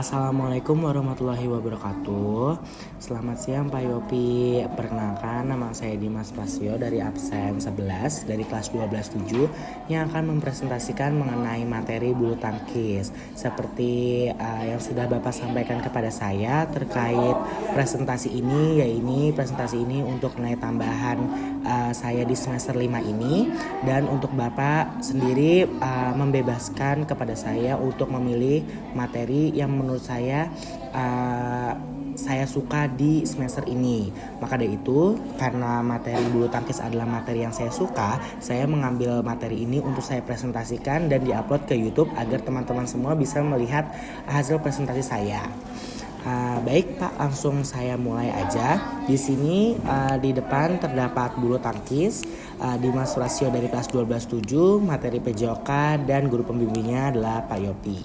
Assalamualaikum warahmatullahi wabarakatuh. Selamat siang Pak Yopi. Perkenalkan, nama saya Dimas Prasio dari absen 11 dari kelas 12-7 yang akan mempresentasikan mengenai materi bulu tangkis. Seperti yang sudah Bapak sampaikan kepada saya terkait presentasi ini, yaitu presentasi ini untuk nilai tambahan saya di semester 5 ini, dan untuk Bapak sendiri membebaskan kepada saya untuk memilih materi yang menurut saya suka di semester ini. Maka dari itu, karena materi bulu tangkis adalah materi yang saya suka, saya mengambil materi ini untuk saya presentasikan dan diupload ke YouTube agar teman-teman semua bisa melihat hasil presentasi saya. Baik Pak, langsung saya mulai aja. Di sini di depan terdapat bulu tangkis, Dimas Prasio dari kelas 12-7, materi PJOK, dan guru pembimbingnya adalah Pak Yopi.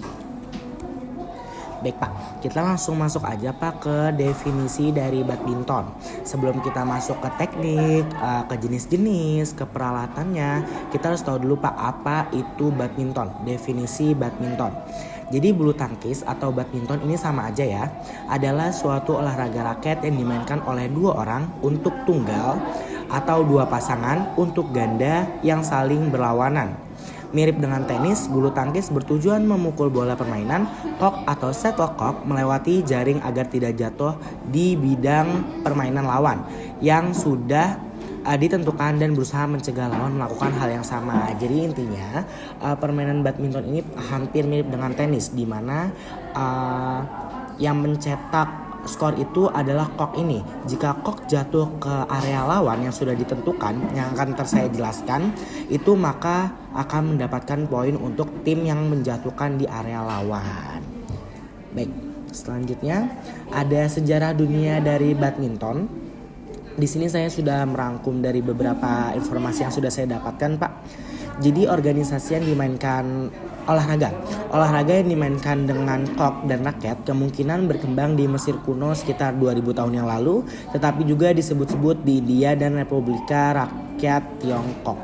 Baik Pak, kita langsung masuk aja Pak ke definisi dari badminton. Sebelum kita masuk ke teknik, ke jenis-jenis, ke peralatannya, kita harus tahu dulu Pak apa itu badminton, definisi badminton. Jadi bulu tangkis atau badminton ini sama aja ya, adalah suatu olahraga raket yang dimainkan oleh dua orang untuk tunggal atau dua pasangan untuk ganda yang saling berlawanan. Mirip dengan tenis, bulu tangkis bertujuan memukul bola permainan, kok atau shuttlecock melewati jaring agar tidak jatuh di bidang permainan lawan yang sudah ditentukan dan berusaha mencegah lawan melakukan hal yang sama. Jadi intinya permainan badminton ini hampir mirip dengan tenis, di mana yang mencetak skor itu adalah kok ini. Jika kok jatuh ke area lawan yang sudah ditentukan, yang akan saya jelaskan, itu maka akan mendapatkan poin untuk tim yang menjatuhkan di area lawan. Baik, selanjutnya ada sejarah dunia dari badminton. Di sini saya sudah merangkum dari beberapa informasi yang sudah saya dapatkan, Pak. Jadi organisasi yang dimainkan olahraga yang dimainkan dengan kok dan raket kemungkinan berkembang di Mesir kuno sekitar 2000 tahun yang lalu, tetapi juga disebut-sebut di India dan Republika Rakyat Tiongkok.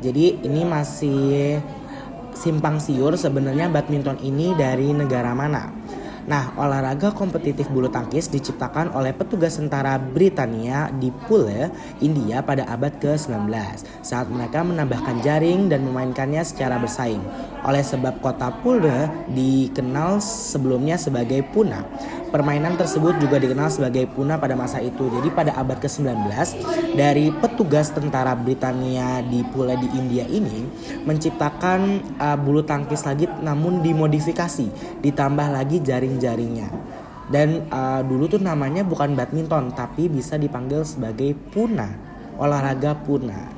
Jadi ini masih simpang siur sebenarnya badminton ini dari negara mana. Nah, olahraga kompetitif bulu tangkis diciptakan oleh petugas tentara Britania di Pule, India pada abad ke-19 saat mereka menambahkan jaring dan memainkannya secara bersaing. Oleh sebab kota Pule dikenal sebelumnya sebagai Puna. Permainan tersebut juga dikenal sebagai Puna pada masa itu. Jadi pada abad ke-19 dari petugas tentara Britania di Pule di India ini menciptakan bulu tangkis lagi namun dimodifikasi, ditambah lagi jaring-jaringnya. Dan dulu tuh namanya bukan badminton tapi bisa dipanggil sebagai Puna, olahraga Puna.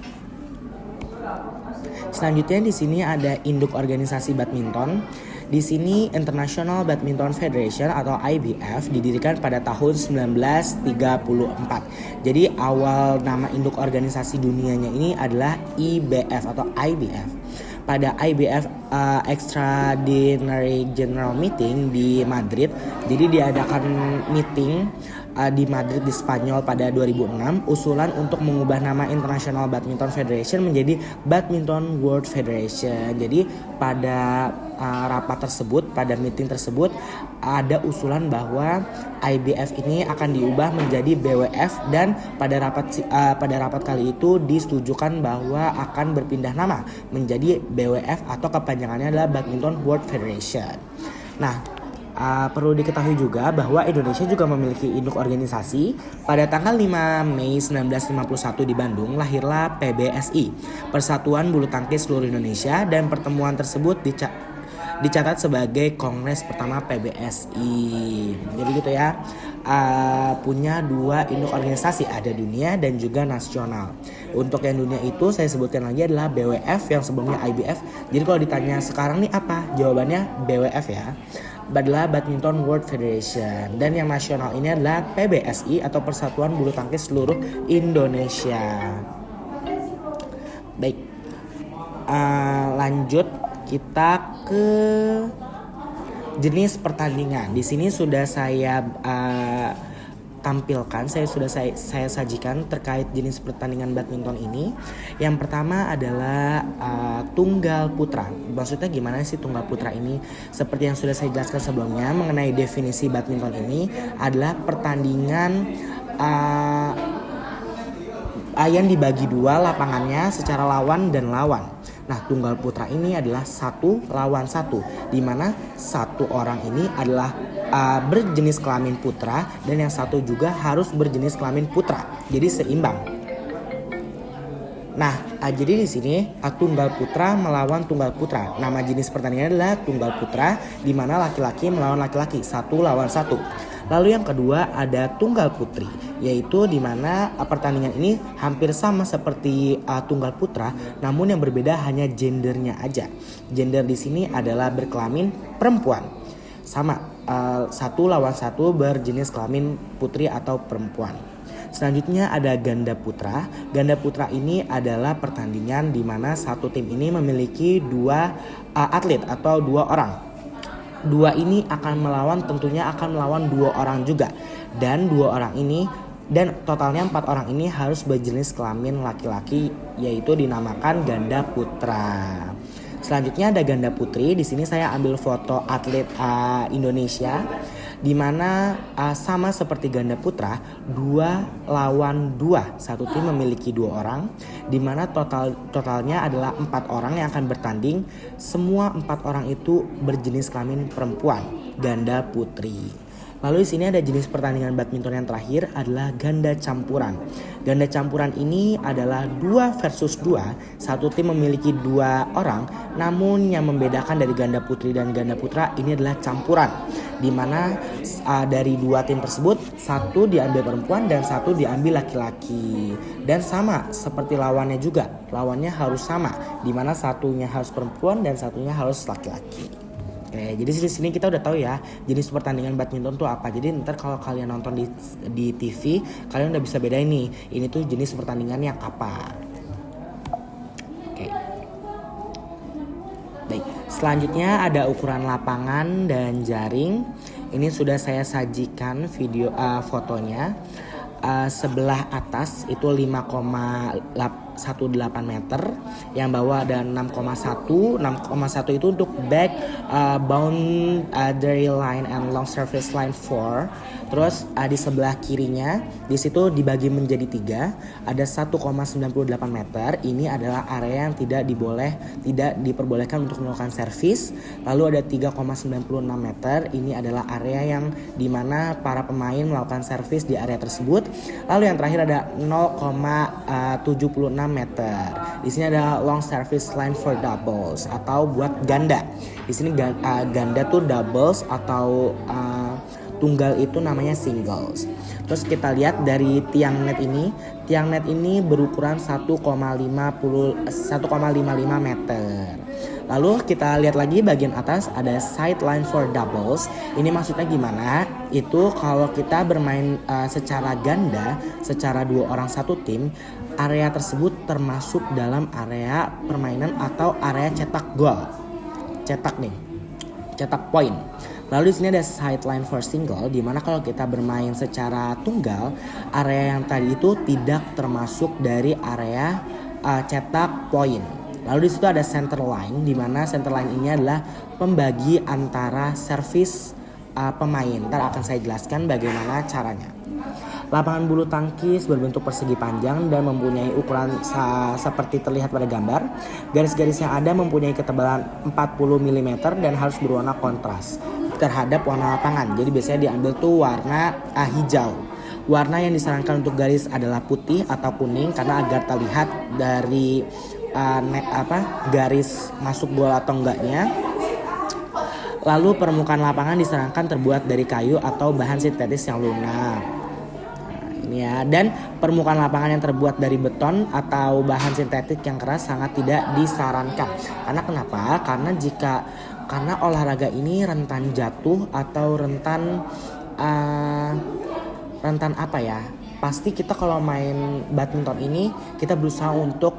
Selanjutnya di sini ada induk organisasi badminton. Di sini International Badminton Federation atau IBF didirikan pada tahun 1934. Jadi awal nama induk organisasi dunianya ini adalah IBF atau IBF. Pada IBF Extraordinary General Meeting di Madrid, jadi diadakan meeting di Madrid di Spanyol pada 2006, usulan untuk mengubah nama International Badminton Federation menjadi Badminton World Federation. Jadi pada rapat tersebut, pada meeting tersebut ada usulan bahwa IBF ini akan diubah menjadi BWF, dan pada rapat kali itu disetujukan bahwa akan berpindah nama menjadi BWF atau kepanjangannya adalah Badminton World Federation. Nah, perlu diketahui juga bahwa Indonesia juga memiliki induk organisasi. Pada tanggal 5 Mei 1951 di Bandung lahirlah PBSI, Persatuan Bulu Tangkis Seluruh Indonesia, dan pertemuan tersebut dicatat sebagai kongres pertama PBSI. Jadi gitu ya, punya dua induk organisasi, ada dunia dan juga nasional. Untuk yang dunia itu saya sebutkan lagi adalah BWF yang sebelumnya IBF. Jadi kalau ditanya sekarang nih apa, jawabannya BWF ya, adalah Badminton World Federation. Dan yang nasional ini adalah PBSI atau Persatuan Bulu Tangkis Seluruh Indonesia. Baik, lanjut kita ke jenis pertandingan. Di sini sudah saya tampilkan, saya sajikan terkait jenis pertandingan badminton ini. Yang pertama adalah tunggal putra. Maksudnya gimana sih tunggal putra ini? Seperti yang sudah saya jelaskan sebelumnya mengenai definisi badminton ini adalah pertandingan yang dibagi dua lapangannya secara lawan dan lawan. Nah, tunggal putra ini adalah 1 lawan 1, di mana satu orang ini adalah berjenis kelamin putra dan yang satu juga harus berjenis kelamin putra. Jadi seimbang. Nah, jadi di sini tunggal putra melawan tunggal putra. Nama jenis pertandingan adalah tunggal putra, di mana laki-laki melawan laki-laki 1 lawan 1. Lalu yang kedua ada tunggal putri, yaitu di mana pertandingan ini hampir sama seperti tunggal putra, namun yang berbeda hanya gendernya aja. Gender di sini adalah berkelamin perempuan. Sama 1 lawan 1 berjenis kelamin putri atau perempuan. Selanjutnya ada ganda putra. Ganda putra ini adalah pertandingan di mana satu tim ini memiliki 2 atlet atau 2 orang. 2 ini tentunya akan melawan 2 orang juga. Dan 2 orang ini dan totalnya 4 orang ini harus berjenis kelamin laki-laki, yaitu dinamakan ganda putra. Selanjutnya ada ganda putri. Di sini saya ambil foto atlet Indonesia, di mana sama seperti ganda putra, 2 lawan 2. Satu tim memiliki 2 orang, di mana totalnya adalah 4 orang yang akan bertanding. Semua 4 orang itu berjenis kelamin perempuan, ganda putri. Lalu di sini ada jenis pertandingan badminton yang terakhir adalah ganda campuran. Ganda campuran ini adalah 2 versus 2. Satu tim memiliki 2 orang, namun yang membedakan dari ganda putri dan ganda putra ini adalah campuran, di mana dari 2 tim tersebut 1 diambil perempuan dan 1 diambil laki-laki. Dan sama seperti lawannya juga, lawannya harus sama, di mana satunya harus perempuan dan satunya harus laki-laki. Oke, jadi di sini kita udah tahu ya jenis pertandingan badminton tuh apa. Jadi ntar kalau kalian nonton di TV, kalian udah bisa bedain nih, ini tuh jenis pertandingan yang apa. Oke. Baik, selanjutnya ada ukuran lapangan dan jaring. Ini sudah saya sajikan fotonya. Sebelah atas itu 5,18 meter, yang bawah ada 6,1 itu untuk back boundary line and long surface line 4. Terus di sebelah kirinya di situ dibagi menjadi 3, ada 1,98 meter. Ini adalah area yang tidak diperbolehkan untuk melakukan servis. Lalu ada 3,96 meter, ini adalah area yang dimana para pemain melakukan servis di area tersebut. Lalu yang terakhir ada 0,76 meter. Di sini ada long service line for doubles atau buat ganda. Di sini ganda tuh doubles atau tunggal itu namanya singles. Terus kita lihat dari tiang net ini berukuran 1,55 meter. Lalu kita lihat lagi bagian atas ada sideline for doubles. Ini maksudnya gimana? Itu kalau kita bermain secara ganda, secara 2 orang satu tim, area tersebut termasuk dalam area permainan atau area cetak gol. Cetak poin. Lalu di sini ada sideline for single, di mana kalau kita bermain secara tunggal, area yang tadi itu tidak termasuk dari area cetak poin. Lalu di situ ada center line, di mana center line ini adalah pembagi antara servis pemain. Ntar akan saya jelaskan bagaimana caranya. Lapangan bulu tangkis berbentuk persegi panjang dan mempunyai ukuran seperti terlihat pada gambar. Garis-garis yang ada mempunyai ketebalan 40 mm dan harus berwarna kontras terhadap warna lapangan. Jadi biasanya diambil tuh warna hijau. Warna yang disarankan untuk garis adalah putih atau kuning karena agar terlihat dari garis masuk bola atau enggaknya. Lalu permukaan lapangan disarankan terbuat dari kayu atau bahan sintetis yang lunak. Ini ya, dan permukaan lapangan yang terbuat dari beton atau bahan sintetik yang keras sangat tidak disarankan. Karena kenapa? Karena olahraga ini rentan jatuh atau rentan apa ya? Pasti kita kalau main badminton ini kita berusaha untuk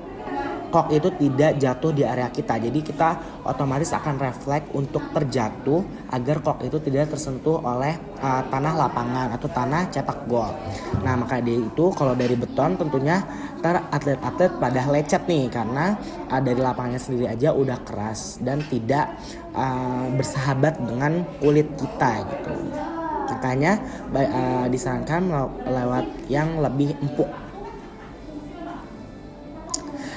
kok itu tidak jatuh di area kita. Jadi kita otomatis akan refleks untuk terjatuh agar kok itu tidak tersentuh oleh tanah lapangan atau tanah cetak gol. Nah maka dari itu kalau dari beton tentunya ntar atlet-atlet pada lecet nih, karena dari lapangannya sendiri aja udah keras dan tidak bersahabat dengan kulit kita gitu. Makanya disarankan lewat yang lebih empuk.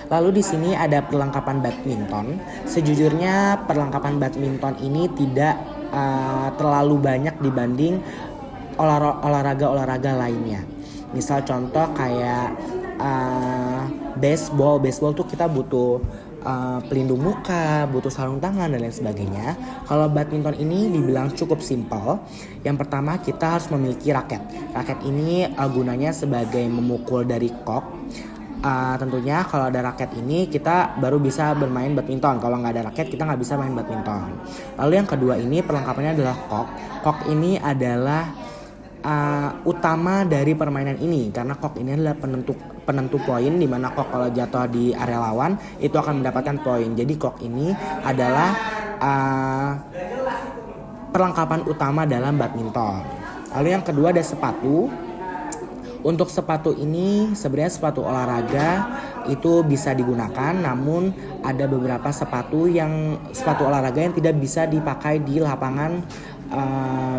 Lalu di sini ada perlengkapan badminton. Sejujurnya perlengkapan badminton ini tidak terlalu banyak dibanding olahraga lainnya. Misal contoh kayak baseball tuh kita butuh pelindung muka, butuh sarung tangan dan lain sebagainya. Kalau badminton ini dibilang cukup simpel. Yang pertama kita harus memiliki raket. Raket ini gunanya sebagai memukul dari kok. Tentunya kalau ada raket ini kita baru bisa bermain badminton. Kalau nggak ada raket kita nggak bisa main badminton. Lalu yang kedua ini perlengkapannya adalah kok. Kok ini adalah utama dari permainan ini, karena kok ini adalah penentu poin, di mana kok kalau jatuh di area lawan itu akan mendapatkan poin. Jadi kok ini adalah perlengkapan utama dalam badminton. Lalu yang kedua ada sepatu. Untuk sepatu ini sebenarnya sepatu olahraga itu bisa digunakan, namun ada beberapa sepatu olahraga yang tidak bisa dipakai di lapangan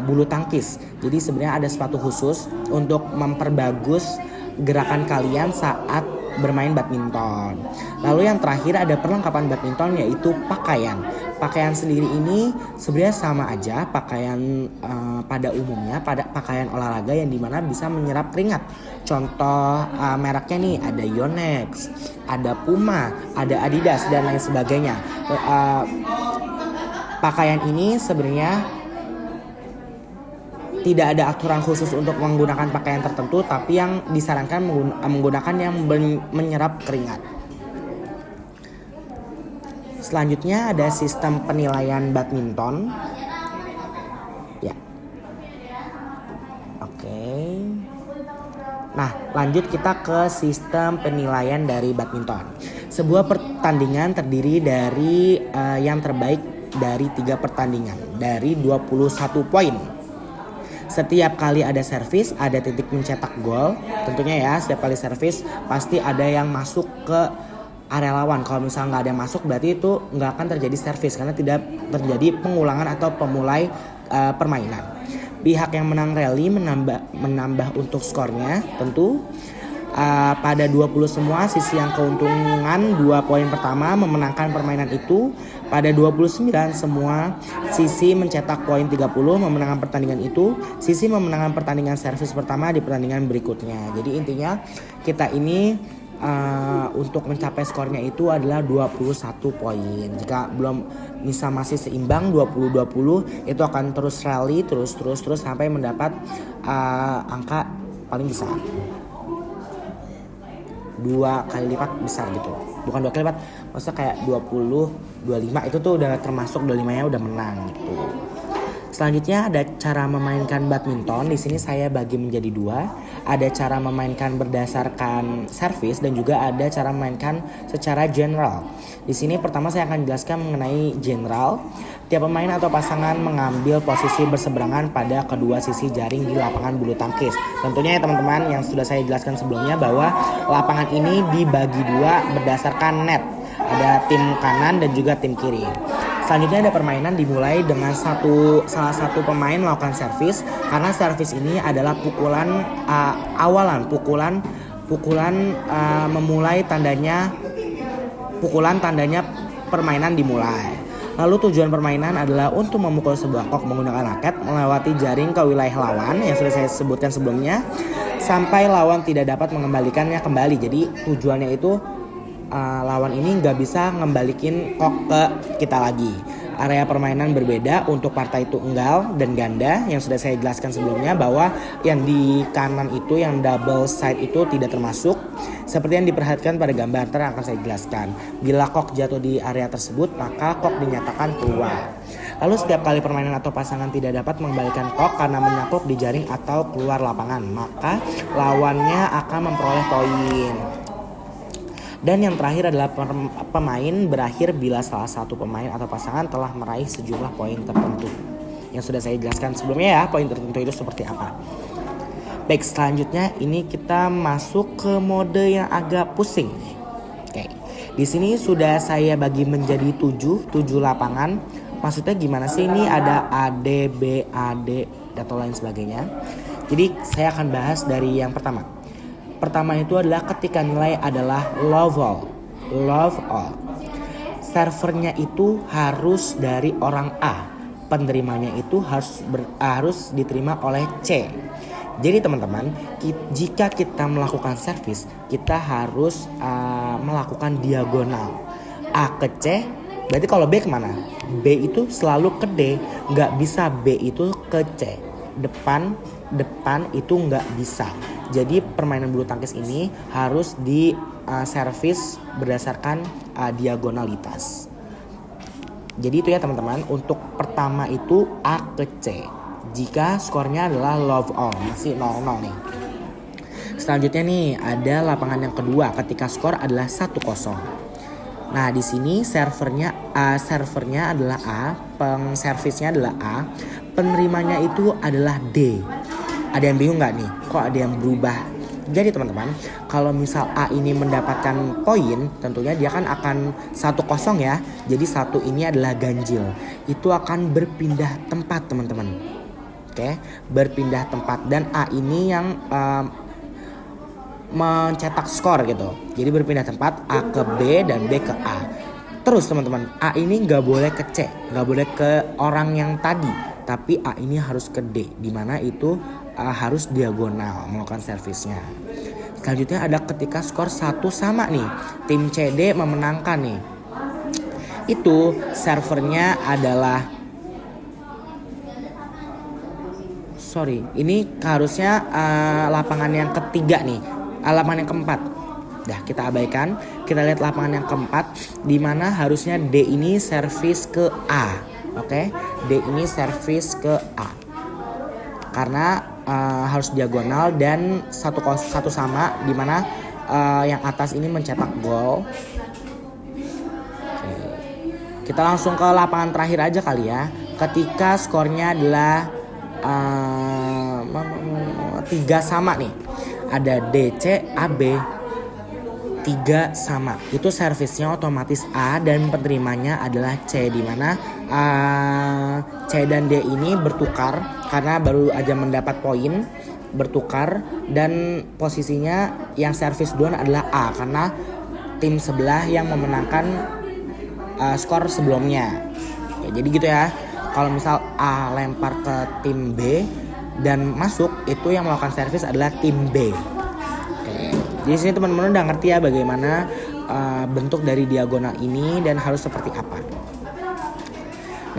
bulu tangkis. Jadi sebenarnya ada sepatu khusus untuk memperbagus gerakan kalian saat bermain badminton. Lalu yang terakhir ada perlengkapan badminton, yaitu pakaian. Pakaian sendiri ini sebenarnya sama aja pakaian pada umumnya, pada pakaian olahraga yang dimana bisa menyerap keringat. Contoh mereknya nih ada Yonex, ada Puma, ada Adidas dan lain sebagainya. Pakaian ini sebenarnya tidak ada aturan khusus untuk menggunakan pakaian tertentu, tapi yang disarankan menggunakan yang menyerap keringat. Selanjutnya ada sistem penilaian badminton. Ya. Oke. Nah, lanjut kita ke sistem penilaian dari badminton. Sebuah pertandingan terdiri dari yang terbaik dari 3 pertandingan dari 21 poin. Setiap kali ada servis, ada titik mencetak gol. Tentunya ya, setiap kali servis pasti ada yang masuk ke area lawan. Kalau misalnya nggak ada yang masuk, berarti itu nggak akan terjadi servis karena tidak terjadi pengulangan atau pemulai permainan. Pihak yang menang rally menambah untuk skornya. Tentu pada 20 semua, sisi yang keuntungan 2 poin pertama memenangkan permainan itu. Pada 29 semua, sisi mencetak poin 30 memenangkan pertandingan itu. Sisi memenangkan pertandingan servis pertama di pertandingan berikutnya. Jadi intinya kita ini untuk mencapai skornya itu adalah 21 poin. Jika belum bisa masih seimbang 20-20, itu akan terus rally terus sampai mendapat angka paling besar. 2 kali lipat besar gitu. Bukan 2 kali lipat, maksudnya kayak 20-25 itu tuh udah termasuk 25-nya udah menang gitu. Selanjutnya ada cara memainkan badminton. Di sini saya bagi menjadi 2. Ada cara memainkan berdasarkan servis dan juga ada cara memainkan secara general. Di sini pertama saya akan jelaskan mengenai general. Tiap pemain atau pasangan mengambil posisi berseberangan pada kedua sisi jaring di lapangan bulu tangkis. Tentunya ya teman-teman, yang sudah saya jelaskan sebelumnya bahwa lapangan ini dibagi 2 berdasarkan net. Ada tim kanan dan juga tim kiri. Selanjutnya ada permainan dimulai dengan salah satu pemain melakukan servis, karena servis ini adalah pukulan awalan, pukulan memulai tandanya permainan dimulai. Lalu tujuan permainan adalah untuk memukul sebuah kok menggunakan raket melewati jaring ke wilayah lawan yang sudah saya sebutkan sebelumnya sampai lawan tidak dapat mengembalikannya kembali. Jadi tujuannya itu lawan ini nggak bisa ngembalikin kok ke kita lagi. Area permainan berbeda untuk partai tunggal dan ganda yang sudah saya jelaskan sebelumnya, bahwa yang di kanan itu yang double side itu tidak termasuk seperti yang diperhatikan pada gambar yang akan saya jelaskan. Bila kok jatuh di area tersebut maka kok dinyatakan keluar. Lalu setiap kali permainan atau pasangan tidak dapat mengembalikan kok karena menyakluk di jaring atau keluar lapangan, maka lawannya akan memperoleh poin. Dan yang terakhir adalah pemain berakhir bila salah satu pemain atau pasangan telah meraih sejumlah poin tertentu. Yang sudah saya jelaskan sebelumnya ya, poin tertentu itu seperti apa. Baik, selanjutnya ini kita masuk ke mode yang agak pusing. Oke. Di sini sudah saya bagi menjadi 7 lapangan. Maksudnya gimana sih, ini ada A, D, B, A, D, atau lain sebagainya. Jadi saya akan bahas dari yang pertama. Pertama itu adalah ketika nilai adalah love all. Servernya itu harus dari orang A. Penerimanya itu harus diterima oleh C. Jadi teman-teman, jika kita melakukan servis, kita harus melakukan diagonal A ke C. Berarti kalau B kemana? B itu selalu ke D, nggak bisa B itu ke C. Depan itu nggak bisa. Jadi permainan bulu tangkis ini harus di servis berdasarkan diagonalitas. Jadi itu ya teman-teman, untuk pertama itu A ke C. Jika skornya adalah love all, masih 0-0 nih. Selanjutnya nih ada lapangan yang kedua ketika skor adalah 1-0. Nah, di sini servernya adalah A, pengservisnya adalah A, penerimanya itu adalah D. Ada yang bingung nggak nih? Kok ada yang berubah? Jadi teman-teman, kalau misal A ini mendapatkan poin, tentunya dia kan akan 1-0 ya. Jadi 1 ini adalah ganjil. Itu akan berpindah tempat teman-teman. Oke, berpindah tempat, dan A ini yang mencetak skor gitu. Jadi berpindah tempat, A ke B dan B ke A. Terus teman-teman, A ini nggak boleh ke C, nggak boleh ke orang yang tadi, tapi A ini harus ke D, dimana itu harus diagonal melakukan servisnya. Selanjutnya ada ketika skor 1 sama nih, tim CD memenangkan nih. Itu servernya adalah ini harusnya lapangan yang ketiga nih, lapangan yang keempat. Dah kita abaikan, kita lihat lapangan yang keempat, di mana harusnya D ini servis ke A, oke? D ini servis ke A, karena harus diagonal dan 1 sama, di mana yang atas ini mencetak gol. Oke. Kita langsung ke lapangan terakhir aja kali ya, ketika skornya adalah 3 sama nih. Ada DC, AB 3 sama. Itu servisnya otomatis A dan penerimanya adalah C, di mana C dan D ini bertukar karena baru aja mendapat poin, bertukar, dan posisinya yang servis duluan adalah A karena tim sebelah yang memenangkan skor sebelumnya. Ya, jadi gitu ya. Kalau misal A lempar ke tim B dan masuk, itu yang melakukan servis adalah tim B. Oke. Jadi sini teman-teman udah ngerti ya bagaimana bentuk dari diagonal ini dan harus seperti apa.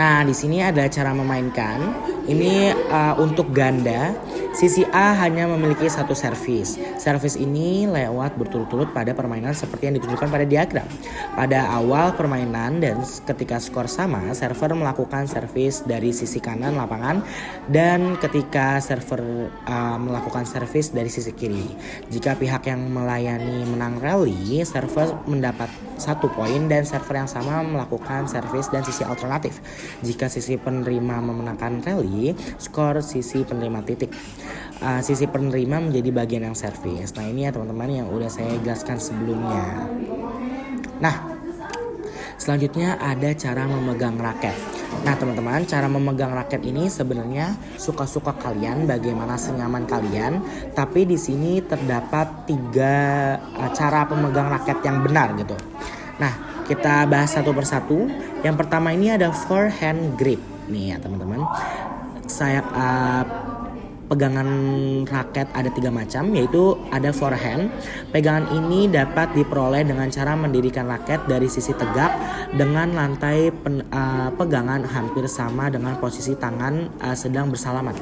Nah, di sini ada cara memainkan. Ini untuk ganda. Sisi A hanya memiliki 1 servis. Servis ini lewat berturut-turut pada permainan seperti yang ditunjukkan pada diagram. Pada awal permainan dan ketika skor sama, server melakukan servis dari sisi kanan lapangan, dan ketika server melakukan servis dari sisi kiri. Jika pihak yang melayani menang rally, server mendapat 1 poin dan server yang sama melakukan servis dan sisi alternatif. Jika sisi penerima memenangkan rally, skor sisi penerima titik. Sisi penerima menjadi bagian yang servis. Nah, ini ya teman-teman yang udah saya jelaskan sebelumnya. Nah, selanjutnya ada cara memegang raket. Nah teman-teman, cara memegang raket ini sebenarnya suka-suka kalian, bagaimana senyaman kalian. Tapi di sini terdapat 3 cara pemegang raket yang benar gitu. Nah, kita bahas satu persatu. Yang pertama ini ada forehand grip. Nih ya teman-teman, saya pegangan raket ada 3 macam, yaitu ada forehand. Pegangan ini dapat diperoleh dengan cara mendirikan raket dari sisi tegak dengan lantai pegangan hampir sama dengan posisi tangan sedang bersalaman.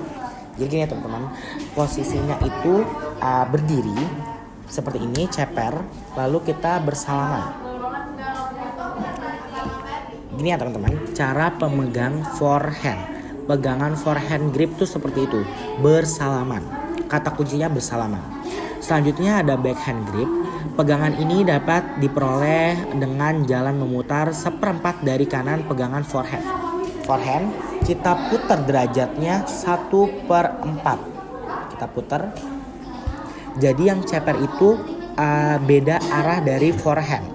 Jadi gini ya teman-teman, posisinya itu berdiri seperti ini, ceper, lalu kita bersalaman. Gini ya teman-teman, cara pemegang forehand. Pegangan forehand grip tuh seperti itu, bersalaman. Kata kuncinya bersalaman. Selanjutnya ada backhand grip. Pegangan ini dapat diperoleh dengan jalan memutar seperempat dari kanan pegangan forehand. Forehand kita putar derajatnya 1/4. Kita putar. Jadi yang ceper itu beda arah dari forehand.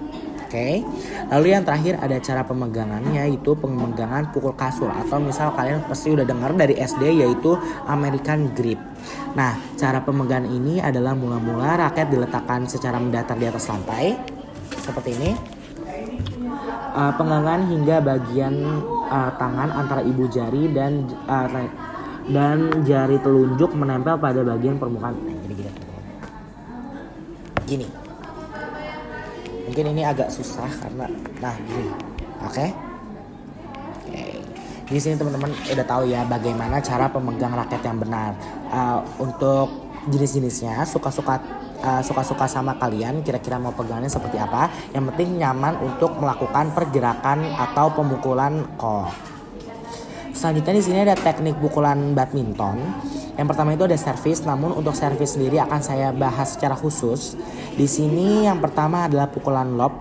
Oke. Lalu yang terakhir ada cara pemegangannya, yaitu pemegangan pukul kasur atau misal kalian pasti udah dengar dari SD, yaitu American grip. Nah, cara pemegangan ini adalah mula-mula raket diletakkan secara mendatar di atas lantai seperti ini. Pengangkat hingga bagian tangan antara ibu jari dan jari telunjuk menempel pada bagian permukaan. Gini. Mungkin ini agak susah karena gini. Oke. Di sini teman-teman udah tahu ya bagaimana cara pemegang raket yang benar. Untuk jenis-jenisnya suka-suka sama kalian, kira-kira mau pegangnya seperti apa. Yang penting nyaman untuk melakukan pergerakan atau pemukulan kok. Selanjutnya di sini ada teknik pukulan badminton. Yang pertama itu ada servis, namun untuk servis sendiri akan saya bahas secara khusus. Di sini yang pertama adalah pukulan lob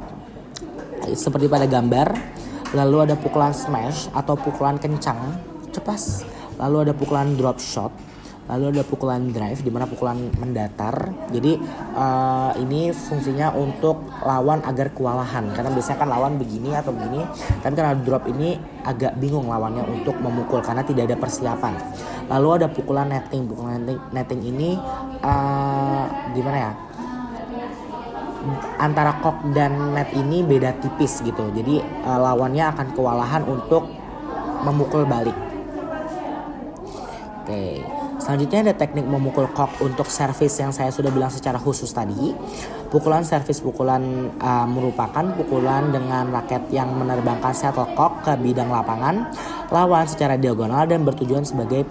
seperti pada gambar. Lalu ada pukulan smash atau pukulan kencang, cepas. Lalu ada pukulan drop shot. Lalu ada pukulan drive di mana pukulan mendatar. Jadi ini fungsinya untuk lawan agar kewalahan. Karena biasanya kan lawan begini atau begini. Tapi karena drop ini agak bingung lawannya untuk memukul karena tidak ada persiapan. Lalu ada pukulan netting. Pukulan netting ini gimana ya? Antara kok dan net ini beda tipis gitu. Jadi lawannya akan kewalahan untuk memukul balik. Oke. Selanjutnya ada teknik memukul kok untuk servis yang saya sudah bilang secara khusus tadi. Pukulan servis merupakan pukulan dengan raket yang menerbangkan shuttlecock ke bidang lapangan lawan secara diagonal dan bertujuan sebagai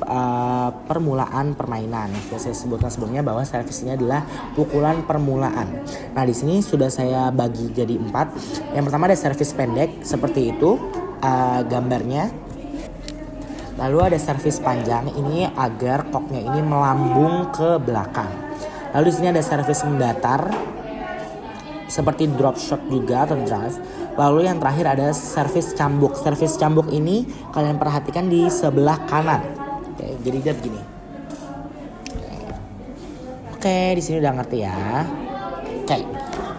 permulaan permainan. Sudah saya sebutkan sebelumnya bahwa servis ini adalah pukulan permulaan. Nah, di sini sudah saya bagi jadi 4. Yang pertama ada servis pendek seperti itu gambarnya. Lalu ada servis panjang, ini agar koknya ini melambung ke belakang. Lalu di sini ada servis mendatar seperti drop shot juga atau drive. Lalu yang terakhir ada servis cambuk. Servis cambuk ini kalian perhatikan di sebelah kanan. Oke, jadi dia begini. Oke, di sini udah ngerti ya. Oke,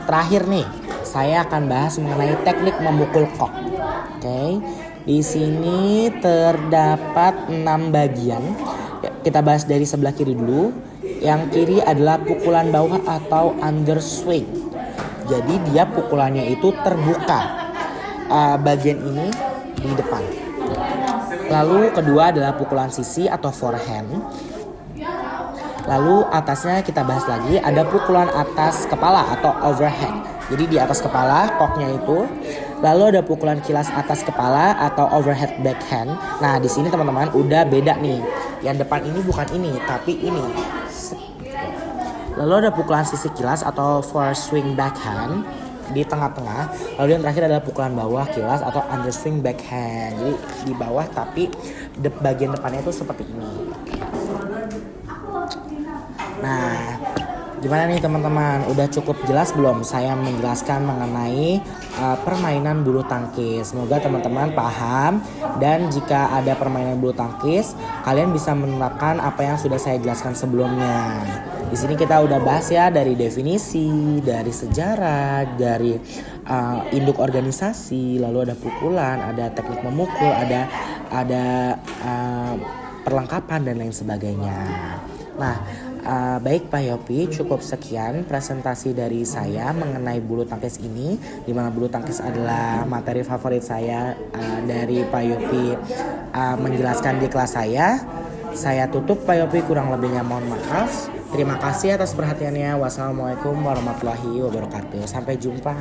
terakhir nih saya akan bahas mengenai teknik memukul kok. Oke. Di sini terdapat 6 bagian. Kita bahas dari sebelah kiri dulu. Yang kiri adalah pukulan bawah atau underswing. Jadi dia pukulannya itu terbuka. Bagian ini di depan. Lalu kedua adalah pukulan sisi atau forehand. Lalu atasnya kita bahas lagi ada pukulan atas kepala atau overhead. Jadi di atas kepala koknya itu. Lalu ada pukulan kilas atas kepala atau overhead backhand. Nah, di sini teman-teman udah beda nih. Yang depan ini bukan ini, tapi ini. Lalu ada pukulan sisi kilas atau forward swing backhand di tengah-tengah. Lalu yang terakhir adalah pukulan bawah kilas atau underswing backhand. Jadi di bawah tapi bagian depannya itu seperti ini. Nah, gimana nih teman-teman? Udah cukup jelas belum saya menjelaskan mengenai permainan bulu tangkis? Semoga teman-teman paham, dan jika ada permainan bulu tangkis, kalian bisa menerapkan apa yang sudah saya jelaskan sebelumnya. Di sini kita udah bahas ya dari definisi, dari sejarah, dari induk organisasi, lalu ada pukulan, ada teknik memukul, ada perlengkapan dan lain sebagainya. Nah, baik Pak Yopi, cukup sekian presentasi dari saya mengenai bulu tangkis ini, di mana bulu tangkis adalah materi favorit saya dari Pak Yopi menjelaskan di kelas saya. Saya tutup Pak Yopi, kurang lebihnya mohon maaf. Terima kasih atas perhatiannya. Wassalamualaikum warahmatullahi wabarakatuh. Sampai jumpa.